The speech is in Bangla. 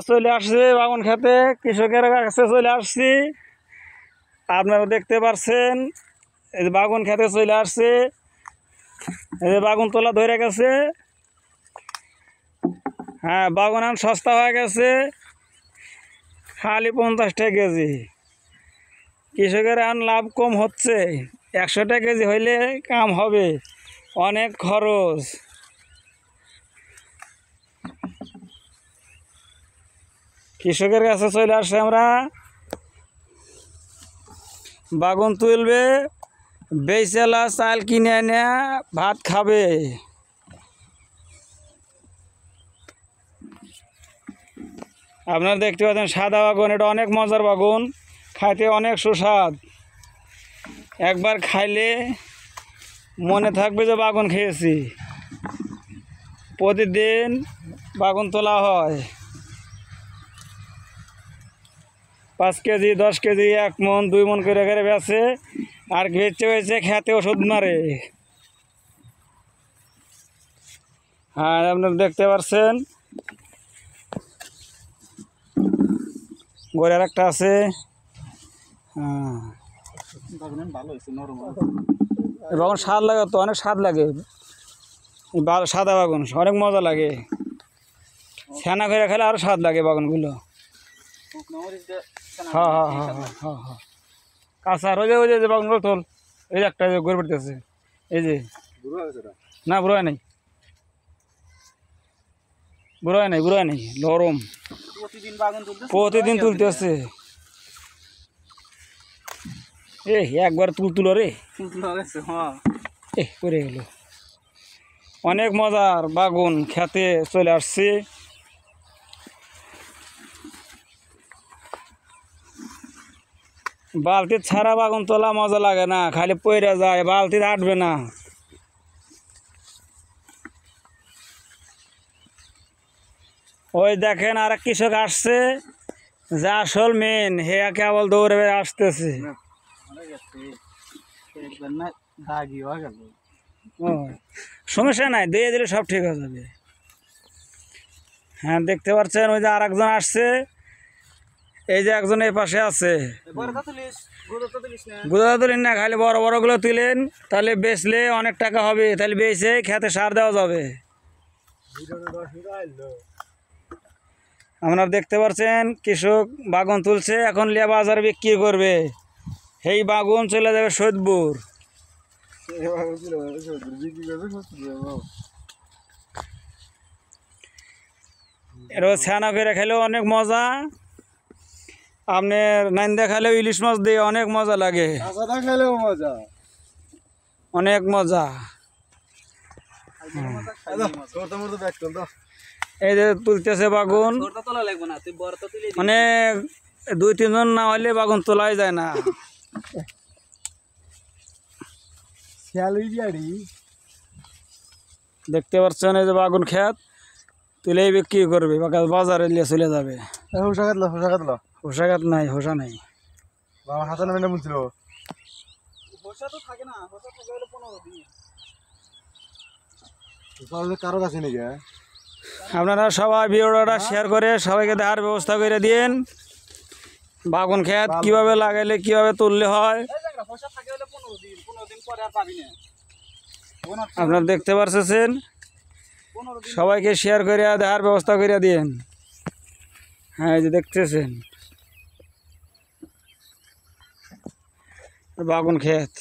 চলে আসছে বাগুন খেতে, কৃষকের কাছে চলে আসছি। আপনারা দেখতে পাচ্ছেন এই যে বাগুন খেতে চলে আসছে, এই যে বাগুন তোলা ধরে গেছে। হ্যাঁ, বাগুন এখন সস্তা হয়ে গেছে, খালি 50 টাকা কেজি। কৃষকের এখন লাভ কম হচ্ছে, 100 টাকা কেজি হইলে কাম হবে, অনেক খরচ। কৃষকের কাছে চলে আসছে, আমরা বাগুন তুলবে, বেচেলা চাল কিনে এনে ভাত খাবে। আপনারা দেখতে পাচ্ছেন সাদা বাগুন, এটা অনেক মজার বাগুন, খাইতে অনেক সুস্বাদ। একবার খাইলে মনে থাকবে যে বাগুন খেয়েছি। প্রতিদিন বাগুন তোলা হয়, 5 কেজি 10 কেজি 1 মন 2 মন করে বেছে, আর বেচে হয়েছে খেতে ওষুধ মারে। হ্যাঁ, আপনারা দেখতে পাচ্ছেন গোড়ার একটা আছে। হ্যাঁ, বাগুন স্বাদ লাগে তো, অনেক স্বাদ লাগে। সাদা বাগুন অনেক মজা লাগে, ছানা করে খেলে আরও স্বাদ লাগে বাগুনগুলো। হ্যাঁ হ্যাঁ হ্যাঁ হ্যাঁ হ্যাঁ হ্যাঁ, কাঁচা ওই যে বাগুনগুলো তোল, এই যে একটা গড়ে পড়তেছে, এই যে না বুড়ো নাই, বুড়ো নাই, নরম, প্রতিদিন তুলতেছে। একবার তুলো রে, পড়ে গেল। অনেক মজার বাগুন খেতে চলে আসছে। বালতির ছাড়া বাগুন তোলা মজা লাগে না, খালি পড়ে যায়, বালতির আটবে না। ওই দেখেন আর এক কৃষক আসছে, যা আসল মেন, হে কেবল দৌড়ে আসতেছে। সমস্যা নাই, দিয়ে দিলে সব ঠিক হয়ে যাবে। হ্যাঁ, দেখতে পাচ্ছেন ওই যে আর একজন আসছে, এই যে একজন এই পাশে আছে। গুঁড়া তুলেন না, খালি বড় বড়গুলো তুলেন, তাহলে বেচলে অনেক টাকা হবে, তাহলে বেচে খেতে সার দেওয়া যাবে। আপনারা দেখতে পাচ্ছেন কৃষক বাগুন তুলছে, এখন লিয়া বাজারে বিক্রি করবে। এই বাগুন চলে যাবে সৈয়দপুর। এরও ছানা করে খেলেও অনেক মজা, আপনার নাইন্দা খেলেও ইলিশ মাছ দিয়ে অনেক মজা লাগে, অনেক মজা। এই যে তুলতেছে বাগুন, অনেক 2-3 জন না হলে বাগুন তোলাই যায় না। দেখতে পাচ্ছেন এই যে বাগুন খেত, তুলেই বিক্রি করবে, বাজারে নিয়ে চলে যাবে। হোসাঘাত নাই, হোসা নাই। কারো কাছে নাকি? আপনারা সবাই ভিডিওটা শেয়ার করে সবাইকে দেওয়ার ব্যবস্থা করে দিন। বাগুন খেত কিভাবে লাগাইলে কিভাবে তুললে হয় আপনারা দেখতে পাচ্ছেন, সবাইকে শেয়ার করে দেওয়ার ব্যবস্থা করে দিন। হ্যাঁ, এই যে দেখতেছেন বাগুন খেত।